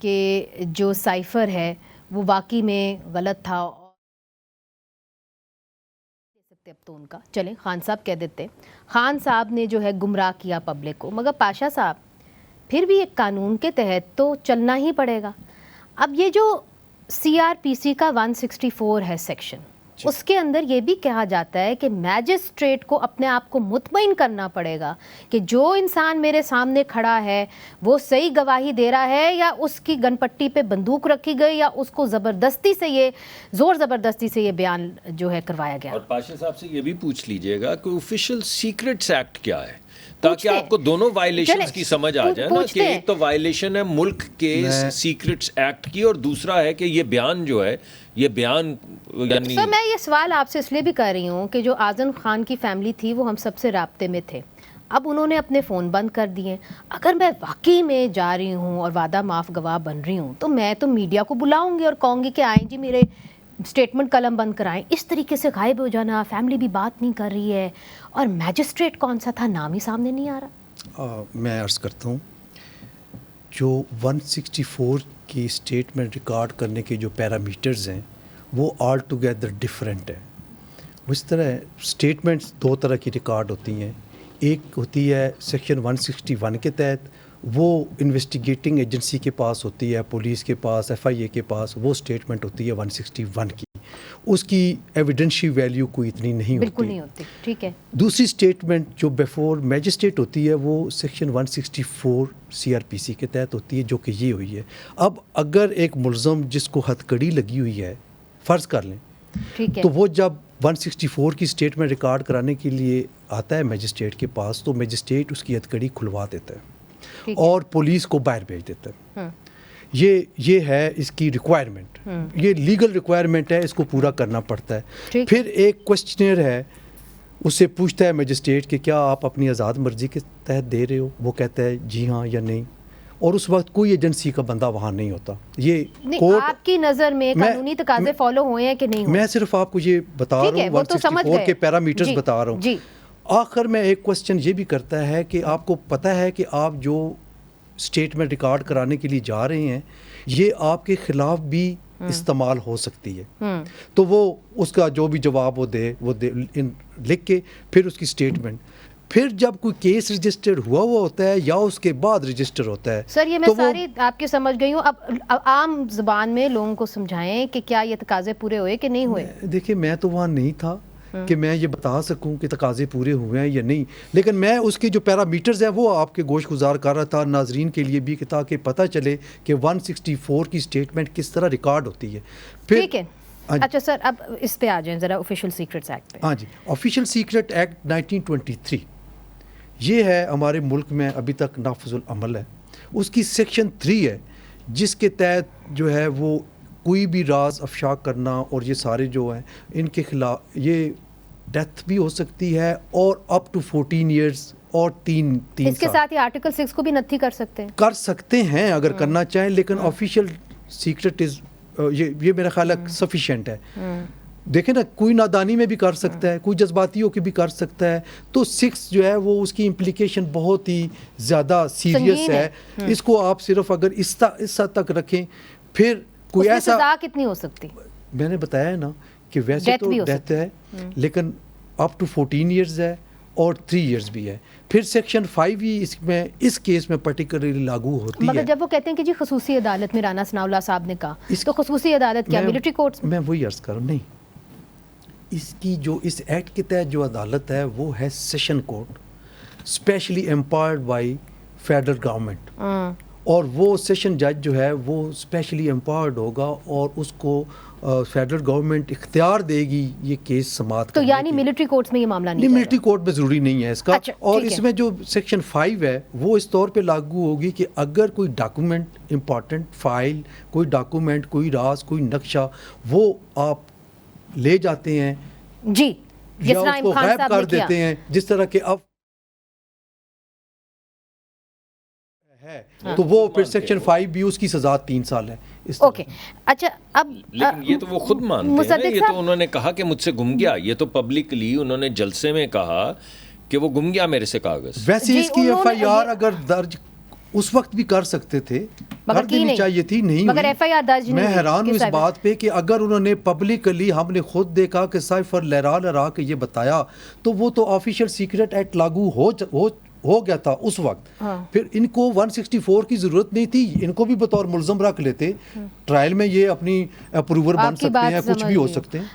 کہ جو سائفر ہے وہ واقعی میں غلط تھا. اب تو ان کا چلیں خان صاحب کہہ دیتے خان صاحب نے جو ہے گمراہ کیا پبلک کو, مگر پاشا صاحب پھر بھی ایک قانون کے تحت تو چلنا ہی پڑے گا. اب یہ جو CRPC کا 164 ہے سیکشن, اس کے اندر یہ بھی کہا جاتا ہے کہ میجسٹریٹ کو اپنے آپ کو مطمئن کرنا پڑے گا کہ جو انسان میرے سامنے کھڑا ہے وہ صحیح گواہی دے رہا ہے یا اس کی گن پٹی پہ بندوق رکھی گئی یا اس کو زبردستی سے یہ زبردستی سے یہ بیان جو ہے کروایا گیا. اور پاشا صاحب سے یہ بھی پوچھ لیجئے گا کہ آفیشیل سیکرٹس ایکٹ کیا ہے, تاکہ آپ کو دونوں وائلیشنز کی سمجھ آ جائے نا, کہ ایک تو وائلیشن ہے ملک کے سیکرٹس ایکٹ کی اور دوسرا ہے کہ یہ بیان جو ہے یہ بیان یعنی سر میں یہ سوال آپ سے اس لیے بھی کر رہی ہوں کہ جو اعظم خان کی فیملی تھی وہ ہم سب سے رابطے میں تھے, اب انہوں نے اپنے فون بند کر دیے. اگر میں واقعی میں جا رہی ہوں اور وعدہ معاف گواہ بن رہی ہوں تو میں تو میڈیا کو بلاؤں گی اور کہوں گی کہ آئیں جی میرے اسٹیٹمنٹ قلم بند کرائیں. اس طریقے سے غائب ہو جانا, فیملی بھی بات نہیں کر رہی ہے, اور میجسٹریٹ کون سا تھا نام ہی سامنے نہیں آ رہا. میں عرض کرتا ہوں, جو 164 کی اسٹیٹمنٹ ریکارڈ کرنے کے جو پیرامیٹرز ہیں وہ آل ٹوگیدر ڈفرینٹ ہیں. اس طرح اسٹیٹمنٹس دو طرح کی ریکارڈ ہوتی ہیں. ایک ہوتی ہے سیکشن 161 کے تحت, وہ انویسٹیگیٹنگ ایجنسی کے پاس ہوتی ہے, پولیس کے پاس, FIA کے پاس, وہ اسٹیٹمنٹ ہوتی ہے 161 کی. اس کی ایویڈنشی ویلیو کوئی اتنی نہیں ہوتی, بالکل نہیں ہوتی. ٹھیک ہے. دوسری اسٹیٹمنٹ جو بیفور میجسٹریٹ ہوتی ہے وہ سیکشن 164 CRPC کے تحت ہوتی ہے, جو کہ یہ ہوئی ہے. اب اگر ایک ملزم جس کو ہتھ کڑی لگی ہوئی ہے فرض کر لیں, تو وہ جب 164 کی اسٹیٹمنٹ ریکارڈ کرانے کے لیے آتا ہے میجسٹریٹ کے پاس, تو میجسٹریٹ اس کی ہتھ کڑی کھلوا دیتا ہے اور پولیس کو باہر بھیج دیتا ہے. یہ ہے اس کی ریکوائرمنٹ, یہ لیگل ریکوائرمنٹ ہے, اس کو پورا کرنا پڑتا ہے. پھر ایک کوسچنر ہے, اس سے پوچھتا ہے میجسٹریٹ کہ کیا آپ اپنی آزاد مرضی کے تحت دے رہے ہو, وہ کہتا ہے جی ہاں یا نہیں, اور اس وقت کوئی ایجنسی کا بندہ وہاں نہیں ہوتا. یہ کورٹ آپ کی نظر میں قانونی تقاضے فالو ہوئے ہیں کہ نہیں ہوئے؟ میں صرف آپ کو یہ بتا رہا ہوں, 164 کے پیرامیٹرز بتا رہا ہوں. آخر میں ایک کوسچن یہ بھی کرتا ہے کہ آپ کو پتہ ہے کہ آپ جو اسٹیٹمنٹ ریکارڈ کرانے کے لیے جا رہے ہیں یہ آپ کے خلاف بھی استعمال ہو سکتی ہے, تو وہ اس کا جو بھی جواب وہ دے لکھ کے پھر اس کی اسٹیٹمنٹ, پھر جب کوئی کیس رجسٹر ہوا ہوتا ہے یا اس کے بعد رجسٹر ہوتا ہے. سر یہ میں ساری آپ کی سمجھ گئی ہوں, اب عام زبان میں لوگوں کو سمجھائیں کہ کیا یہ تقاضے پورے ہوئے کہ نہیں ہوئے. دیکھیں میں تو وہاں نہیں تھا کہ میں یہ بتا سکوں کہ تقاضے پورے ہوئے ہیں یا نہیں, لیکن میں اس کے جو پیرامیٹرز ہیں وہ آپ کے گوش گزار کر رہا تھا ناظرین کے لیے بھی, تاکہ پتہ چلے کہ 164 کی اسٹیٹمنٹ کس طرح ریکارڈ ہوتی ہے. ٹھیک ہے. اچھا سر اب اس پہ آ جائیں ذرا, آفیشیل سیکرٹس ایکٹ پہ. ہاں جی, آفیشیل سیکرٹ ایکٹ 1923 یہ ہے ہمارے ملک میں ابھی تک نافذ العمل ہے. اس کی سیکشن 3 ہے جس کے تحت جو ہے وہ کوئی بھی راز افشا کرنا اور یہ سارے جو ہیں ان کے خلاف یہ ڈیتھ بھی ہو سکتی ہے اور اپ ٹو 14 ایئرز اور 3 اس کے ساتھ یہ آرٹیکل 6 کو بھی نتھی کر سکتے ہیں اگر کرنا چاہیں, لیکن آفیشیل سیکرٹ یہ میرا خیال ہے سفیشینٹ ہے. دیکھیں نا, کوئی نادانی میں بھی کر سکتا ہے, کوئی جذباتی ہو کے بھی کر سکتا ہے, تو 6 جو ہے وہ اس کی امپلیکیشن بہت ہی زیادہ سیریس ہے. اس کو آپ صرف اگر اس حد تک رکھیں, پھر کوئی ایسا سزا کتنی ہو سکتی, میں نے بتایا ہے نا کہ ویسے تو ڈیتھ ہے لیکن اپ ٹو 14 ایئرز ہے اور 3 ایئرز بھی ہے. پھر سیکشن 5 ہی اس کیس میں پرٹیکولرلی لاگو ہوتی ہے. مگر جب وہ کہتے ہیں کہ جی خصوصی عدالت میں رانا ثناء اللہ صاحب نے کہا, تو خصوصی عدالت کیا ملٹری کورٹس میں وہی عرض کر رہا ہوں. نہیں, اس کی جو اس ایکٹ کے تحت جو عدالت ہے وہ ہے session court, especially empowered by federal government, اور وہ سیشن جج جو ہے وہ اسپیشلی امپاورڈ ہوگا اور اس کو فیڈرل گورنمنٹ اختیار دے گی یہ کیس سماعت کرنے. تو یعنی ملٹری کورٹس میں یہ معاملہ نہیں, ملٹری کورٹ میں ضروری نہیں ہے اس کا. اور اس میں جو سیکشن 5 ہے وہ اس طور پہ لاگو ہوگی کہ اگر کوئی ڈاکومنٹ, امپورٹنٹ فائل, کوئی ڈاکومنٹ, کوئی راز, کوئی نقشہ وہ آپ لے جاتے ہیں جی, یا اس کو غائب کر دیتے ہیں, جس طرح کہ اب ہے, تو وہ پھر سیکشن 5 بھی اس کی سزا 3 سال ہے. اوکے. اچھا اب لیکن یہ تو وہ خود مانتے ہیں, یہ تو انہوں نے کہا کہ مجھ سے گم گیا, یہ تو پبلکلی انہوں نے جلسے میں کہا کہ وہ گم گیا میرے سے کاغذ. ویسے اس کی FIR اگر درج اس وقت بھی کر سکتے تھے, مگر کر دینی چاہیے تھی, نہیں مگر ہوئی. ایف آئی آر درج نہیں. میں حیران ہوں اس بات پہ کہ اگر انہوں نے پبلکلی, ہم نے خود دیکھا کہ سائفر لہرا لہرا کے یہ بتایا, تو وہ تو آفیشیل سیکرٹ ایکٹ لاگو ہو گیا تھا اس وقت. پھر ان کو 164 کی ضرورت نہیں تھی, ان کو بھی بطور ملزم رکھ لیتے, ٹرائل میں یہ اپنی اپروور بن سکتے ہیں, کچھ بھی ہو سکتے ہیں.